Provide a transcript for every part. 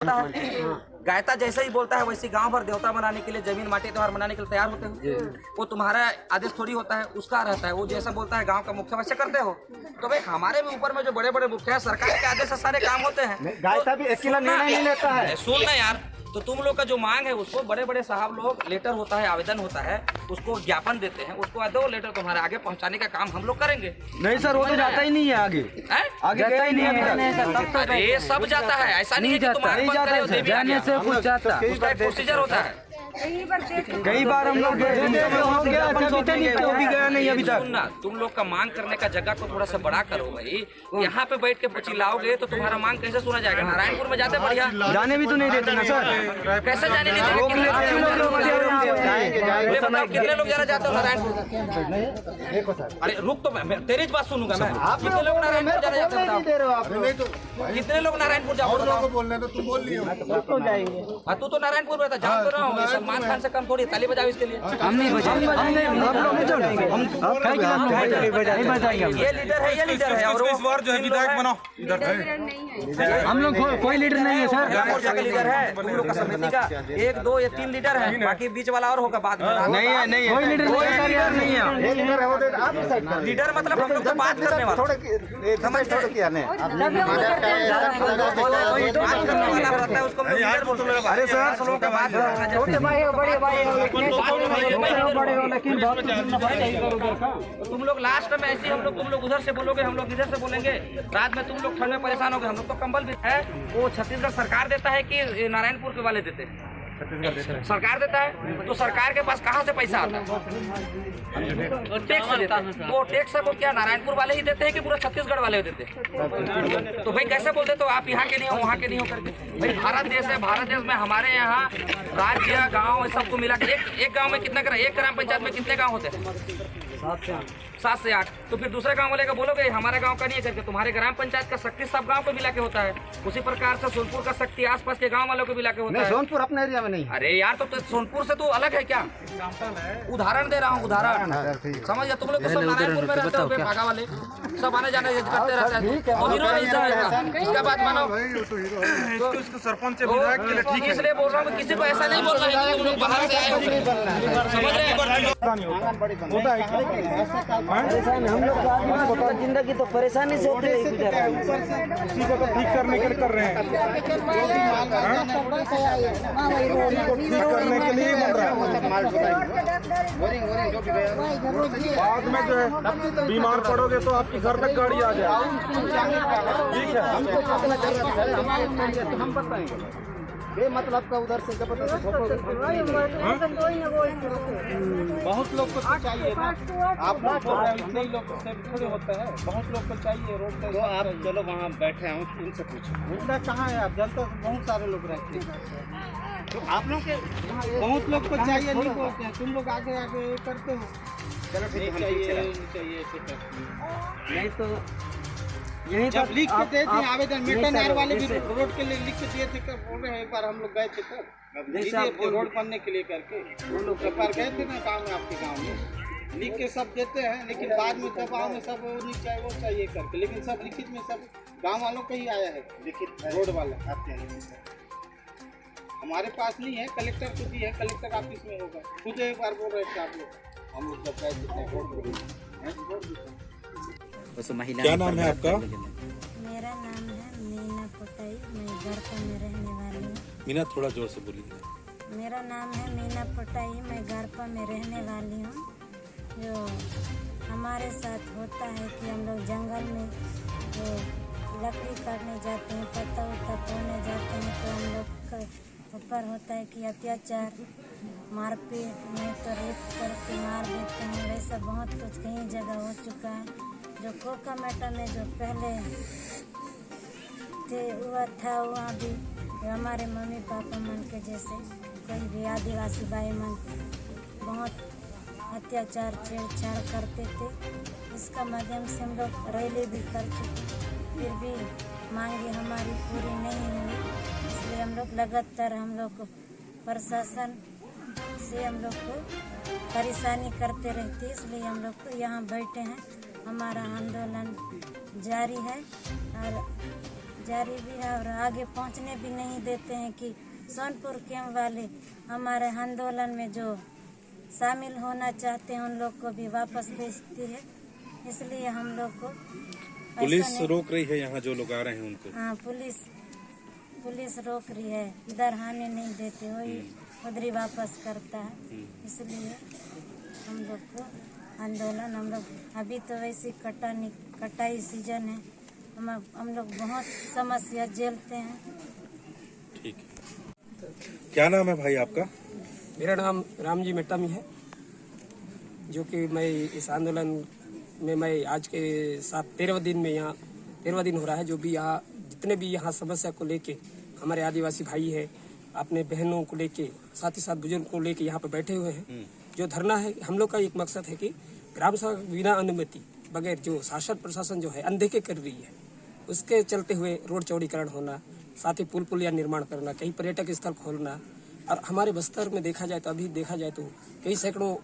गायता जैसे ही बोलता है वैसे गांव भर देवता बनाने के लिए, जमीन माटी त्योहार मनाने के लिए तैयार होते हो। वो तुम्हारा आदेश थोड़ी होता है, उसका रहता है। वो जैसा बोलता है गांव का मुखिया वैसे करते हो। तो भाई हमारे भी ऊपर में जो बड़े बड़े मुखिया है, सरकार के आदेश से सारे काम होते हैं। गायता भी अकेला निर्णय नहीं लेता है। सुन ना यार, तो तुम लोग का जो मांग है उसको बड़े बड़े साहब लोग, लेटर होता है, आवेदन होता है, उसको ज्ञापन देते हैं, उसको दो लेटर तुम्हारे आगे पहुंचाने का काम हम लोग करेंगे। नहीं सर, वो तो जाता ही नहीं है आगे, आगे गया ही नहीं है। अरे सब जाता है, ऐसा नहीं है कि तुम आगे बंद करे हो, देवी आ गया। से कुछ जाता है, उसका एक प्रोसीजर होता है। कई बार हम लोग गया नहीं अभी तक। सुनना, तुम लोग का मांग करने का जगह को थोड़ा सा बड़ा करो भाई। यहाँ पे बैठ के चिल्लाओगे तो तुम्हारा मांग कैसे सुना जाएगा? नारायणपुर में जाते बढ़िया, जाने भी तो नहीं देते ना सर। कैसे जाने नहीं देते? कितने लोग जाना चाहते हो नारायणपुर? अरे रुक, तो मैं तेरी बात सुनूंगा मैं। कितने लोग नारायणपुर जाना चाहते हो? कितने लोग नारायणपुर जाओ? बोलने तो तुम बोल लियो। तू तो नारायणपुर में था, जान तो रहा हूँ। सलमान खान से कम थोड़ी, ताली बजाओ इसके लिए। हम नहीं बजाएंगे, ये लीडर है, ये लीडर है। और इस बार जो है विधायक बनाओ, इधर है। हम लोग कोई लीडर नहीं है सर। मोर्चा का लीडर है तुम लोग का, समिति का 1 2 या 3 लीडर है, बाकी बीच वाला और होगा बाद में। नहीं है, नहीं है, कोई लीडर नहीं है। लीडर मतलब हम लोग तो बात करने वाला, समझ उसको लीडर बोलते हैं। अरे सर, तुम लोग लास्ट में ऐसे हम लोग, तुम लोग उधर से बोलोगे, हम लोग इधर से बोलेंगे। रात में तुम लोग ठंड में परेशान होगे, हम लोग तो कंबल भी है। वो छत्तीसगढ़ सरकार देता है कि नारायणपुर के वाले देते हैं? सरकार देता है। तो सरकार के पास कहाँ से पैसा आता है? टैक्स देता है। वो टैक्स को क्या नारायणपुर वाले ही देते हैं कि पूरा छत्तीसगढ़ वाले देते हैं? तो भाई कैसे बोलते तो आप यहाँ के नहीं हो, वहाँ के नहीं हो करके? भाई भारत देश है, भारत देश में हमारे यहाँ राज्य गांव सबको मिला के एक गांव में कितना एक ग्राम पंचायत में कितने गांव होते हैं? 7 से 8। तो फिर दूसरे गांव वाले का बोलोगे हमारे गांव का नहीं है करके? तुम्हारे ग्राम पंचायत का शक्ति सब गांव को मिला के होता है। उसी प्रकार से सोनपुर का शक्ति आसपास के गांव वालों को मिला के होता है। सोनपुर अपने एरिया में नहीं। अरे यार, तो सोनपुर से तो अलग है क्या? उदाहरण दे रहा हूँ, उदाहरण समझ गया। तुम लोग तो सब नारायणपुर में रहते हो, भागा वाले सब आने जाने करते रहते हैं। इसका बात मानो, सरपंच विधायक के लिए ठीक है। इसलिए बोल रहा हूँ, किसी को ऐसा नहीं बोलना है कि तुम लोग बाहर से आए हो, समझ रहे हैं? परेशान हम लोग, जिंदगी तो परेशानी से होती है। उसी को तो ठीक करने के लिए कर रहे हैं, ठीक करने के लिए बन रहा है। बाद में जो है बीमार पड़ोगे तो आपके घर तक गाड़ी आ जाए। ठीक है, हम बताएंगे ये मतलब का उधर से बहुत लोग को चाहिए ना। आप नहीं लोग थोड़े होता है, बहुत लोग को चाहिए रोड पे। तो आप चलो वहाँ बैठे हैं, उनसे पूछो मुद्दा कहाँ है। आप जानते हो बहुत सारे लोग रहते हैं, तो आप लोग के बहुत लोग को चाहिए, नहीं बोलते हैं। तुम लोग आगे आगे करते हो। चलो ठीक है, चाहिए नहीं तो यही जब लिख के दे दिए आवेदन। मेटनगर वाले भी रोड के लिए लिख के दिए थे, बोल रहे हैं एक बार हम लोग गए थे तब रोड बनने के लिए करके। हम लोग एक बार गए थे ना गाँव में, आपके गाँव में लिख के सब देते हैं, लेकिन बाद में दबाव में सब वो नहीं चाहिए, वो चाहिए करके। लेकिन सब लिखित में सब गाँव वालों का ही आया है लिखित, रोड वाला आते हैं। हमारे पास नहीं है, कलेक्टर को भी है, कलेक्टर ऑफिस में होगा। खुद एक बार बोल रहे थे आप लोग, हम लोग सब गए थे। क्या नाम है आपका? मेरा नाम है मीना पोटाई, मैं गारपा में रहने वाली हूँ। मीना, थोड़ा जोर से बोलिए। मेरा नाम है मीना पोटाई, मैं गारपा में रहने वाली हूँ। जो हमारे साथ होता है कि हम लोग जंगल में जो लकड़ी काटने जाते हैं, पत्ता उत्ता तोड़ने जाते हैं, तो हम लोग का ऊपर होता है कि अत्याचार, मारपीट, नहीं तो रेप करके मार देते हैं। वैसा बहुत कुछ कई जगह हो चुका है। जो कोका मेटा में जो पहले थे हुआ था, वहाँ भी हमारे मम्मी पापा मन के जैसे कोई भी आदिवासी भाई मन बहुत अत्याचार छेड़छाड़ करते थे। इसका माध्यम से हम लोग रैली भी कर चुके, फिर भी मांगे हमारी पूरी नहीं हुई। इसलिए हम लोग लगातार हम लोग प्रशासन से हम लोग को परेशानी करते रहते, इसलिए हम लोग को यहाँ बैठे हैं। हमारा आंदोलन जारी है और जारी भी है और आगे पहुंचने भी नहीं देते हैं कि सोनपुर कैंप वाले हमारे आंदोलन में जो शामिल होना चाहते हैं उन लोग को भी वापस भेजती है। इसलिए हम लोग को पुलिस रोक रही है यहाँ जो लोग आ रहे हैं उनको। हाँ, पुलिस रोक रही है, इधर आने नहीं देते, वही उधर ही वापस करता है। इसलिए हम लोग को आंदोलन, हम लोग अभी तो वैसे कटाई सीजन है, हम लोग बहुत समस्या झेलते हैं। ठीक है, क्या नाम है भाई आपका? मेरा नाम रामजी मेटामी है, जो कि मैं इस आंदोलन में मैं आज के साथ 13वें दिन में यहाँ 13वां दिन हो रहा है। जो भी यहाँ जितने भी यहाँ समस्या को लेके हमारे आदिवासी भाई है, अपने बहनों को लेके, साथ ही साथ बुजुर्ग को लेके यहाँ पे बैठे हुए हैं। जो धरना है, हम लोग का एक मकसद है कि ग्राम सभा बिना अनुमति बगैर जो शासन प्रशासन जो है अनदेखे कर रही है, उसके चलते हुए रोड चौड़ीकरण होना, साथ ही पुल पुलिया निर्माण करना, कई पर्यटक स्थल खोलना। और हमारे बस्तर में देखा जाए तो अभी देखा जाए तो कई सैकड़ों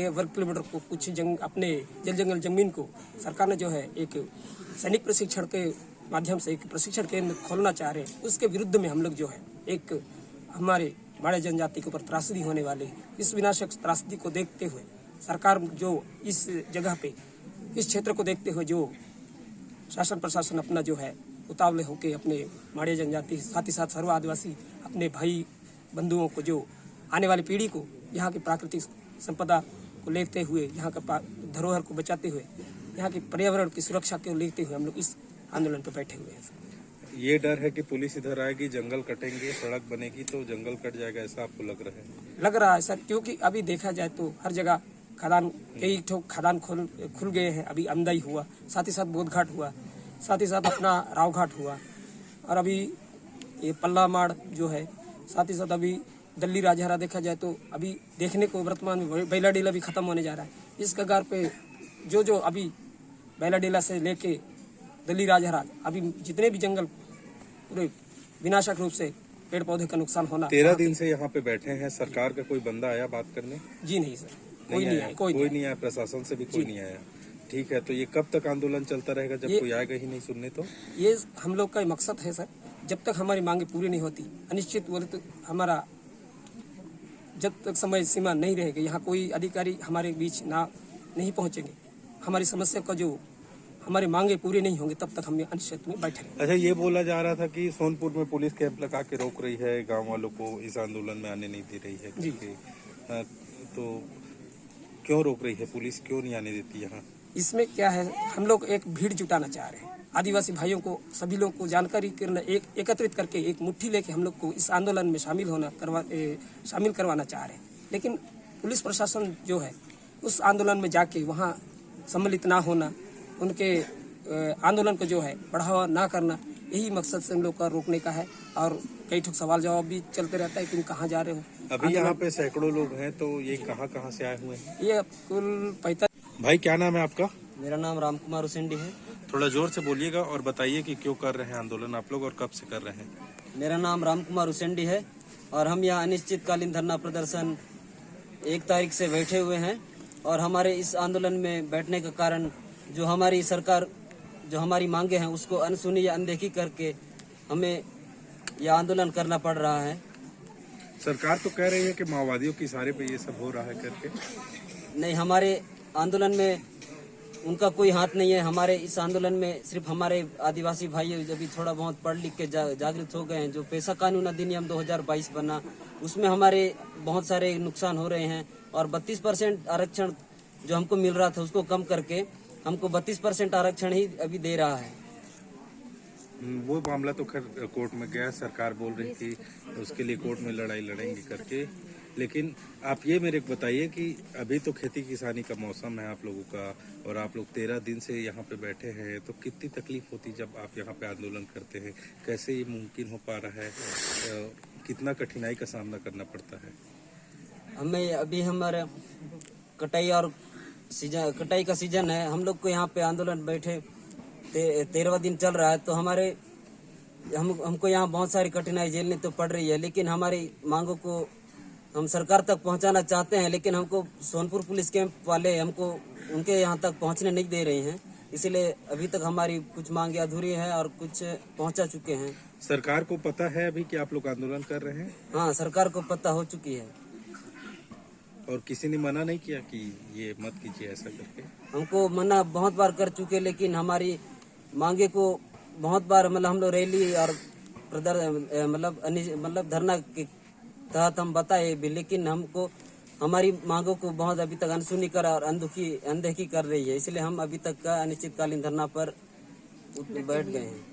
वर्ग किलोमीटर को कुछ अपने जल जंगल जमीन को सरकार ने जो है एक सैनिक प्रशिक्षण के माध्यम से एक प्रशिक्षण केंद्र खोलना चाह रहे हैं। उसके विरुद्ध में हम लोग जो है एक हमारे माड़े जनजाति के ऊपर त्रासदी होने वाले इस विनाशक त्रासदी को देखते हुए सरकार जो इस जगह पे इस क्षेत्र को देखते हुए जो शासन प्रशासन अपना जो है उतावले होकर अपने माड़े जनजाति साथ ही साथ सर्व आदिवासी अपने भाई बंधुओं को जो आने वाली पीढ़ी को यहाँ की प्राकृतिक संपदा को लेते हुए, यहाँ का धरोहर को बचाते हुए, यहाँ की पर्यावरण की सुरक्षा को लेते हुए हम लोग इस आंदोलन पर बैठे हुए हैं। ये डर है कि पुलिस इधर आएगी, जंगल कटेंगे, सड़क बनेगी तो जंगल कट जाएगा, ऐसा आपको लग रहा है? सर, क्योंकि अभी देखा जाए तो हर जगह खदान, कई ठोक खदान खुल गए हैं। अभी अमदाई हुआ, साथ ही साथ बोधघाट हुआ, साथ ही साथ अपना रावघाट हुआ, और अभी ये पल्ला माड़ जो है, साथ ही साथ अभी दल्ली राजहरा देखा जाए तो अभी देखने को वर्तमान में बैला डेला भी खत्म होने जा रहा है। इस कगार पे जो अभी बैला डेला से लेके दल्ली राजहरा अभी जितने भी जंगल पूरे विनाशक रूप से पेड़ पौधे का नुकसान होना। 13 दिन से यहाँ पे बैठे हैं, सरकार का कोई बंदा आया बात करने? जी नहीं सर, कोई नहीं आया, कोई नहीं आया, प्रशासन से भी कोई नहीं आया। ठीक है, तो ये कब तक आंदोलन चलता रहेगा जब कोई आएगा ही नहीं सुनने? तो ये हम लोग का मकसद है सर, जब तक हमारी मांगे पूरी नहीं होती, अनिश्चित बोले हमारा जब तक समय सीमा नहीं रहेगी, यहाँ कोई अधिकारी हमारे बीच नहीं पहुँचेंगे, हमारी समस्या का जो हमारी मांगे पूरी नहीं होंगे, तब तक हम अनिश्चित में बैठे। अच्छा, ये बोला जा रहा था कि सोनपुर में पुलिस कैंप लगा के रोक रही है, गांव वालों को इस आंदोलन में आने नहीं दे रही है जी। तो क्यों रोक रही है पुलिस, क्यों नहीं आने देती यहाँ? इसमें क्या है, हम लोग एक भीड़ जुटाना चाह रहे हैं, आदिवासी भाइयों को, सभी लोग को जानकारी करना, एकत्रित करके एक मुट्ठी लेके हम लोग को इस आंदोलन में शामिल करवाना चाह रहे हैं। लेकिन पुलिस प्रशासन जो है उस आंदोलन में जाके वहाँ सम्मिलित ना होना, उनके आंदोलन को जो है बढ़ावा ना करना, यही मकसद से हम लोग का रोकने का है। और कई ठोक सवाल जवाब भी चलते रहता है कि तुम कहाँ जा रहे हो। अभी यहाँ पे सैकड़ों लोग हैं, तो ये कहाँ से आए हुए हैं? ये कुल 45। भाई क्या नाम है आपका? मेरा नाम राम कुमार उसेंडी है। थोड़ा जोर से बोलिएगा और बताइए कि क्यों कर रहे हैं आंदोलन आप लोग और कब से कर रहे हैं? मेरा नाम राम कुमार उसेंडी है और हम यहाँ अनिश्चितकालीन धरना प्रदर्शन 1 तारीख से बैठे हुए हैं। और हमारे इस आंदोलन में बैठने का कारण जो हमारी सरकार जो हमारी मांगे हैं उसको अनसुनी या अनदेखी करके हमें यह आंदोलन करना पड़ रहा है। सरकार तो कह रही है कि माओवादियों के इशारे पे ये सब हो रहा है करके। नहीं, हमारे आंदोलन में उनका कोई हाथ नहीं है। हमारे इस आंदोलन में सिर्फ हमारे आदिवासी भाई जब भी थोड़ा बहुत पढ़ लिख के जागृत हो गए हैं। जो पेशा कानून अधिनियम 2022 बना उसमें हमारे बहुत सारे नुकसान हो रहे हैं और 32% आरक्षण जो हमको मिल रहा था उसको कम करके हमको 32% आरक्षण ही अभी दे रहा है। वो मामला तो खैर कोर्ट में गया, सरकार बोल रही थी उसके लिए कोर्ट में लड़ाई लड़ेंगे करके। लेकिन आप ये मेरे को बताइए कि अभी तो खेती किसानी का मौसम है आप लोगों का और आप लोग 13 दिन से यहाँ पे बैठे हैं, तो कितनी तकलीफ होती जब आप यहाँ पे आंदोलन करते हैं? कैसे ये मुमकिन हो पा रहा है? कितना कठिनाई का सामना करना पड़ता है? हमें अभी हमारे कटाई का सीजन है। हम लोग को यहाँ पे आंदोलन बैठे 13वां दिन चल रहा है, तो हमको यहाँ बहुत सारी कठिनाई झेलनी तो पड़ रही है। लेकिन हमारी मांगों को हम सरकार तक पहुँचाना चाहते हैं, लेकिन हमको सोनपुर पुलिस कैंप वाले हमको उनके यहाँ तक पहुँचने नहीं दे रहे हैं। इसलिए अभी तक हमारी कुछ मांगे अधूरी है और कुछ पहुंचा चुके हैं। सरकार को पता है अभी कि आप लोग आंदोलन कर रहे हैं? हाँ, सरकार को पता हो चुकी है। और किसी ने मना नहीं किया कि ये मत कीजिए ऐसा करके? हमको मना बहुत बार कर चुके, लेकिन हमारी मांगे को बहुत बार मतलब हम लोग रैली और मतलब धरना के तहत हम बताए भी, लेकिन हमको हमारी मांगों को बहुत अभी तक अनसुनी कर और अनदेखी कर रही है। इसलिए हम अभी तक का अनिश्चितकालीन धरना पर बैठ गए हैं।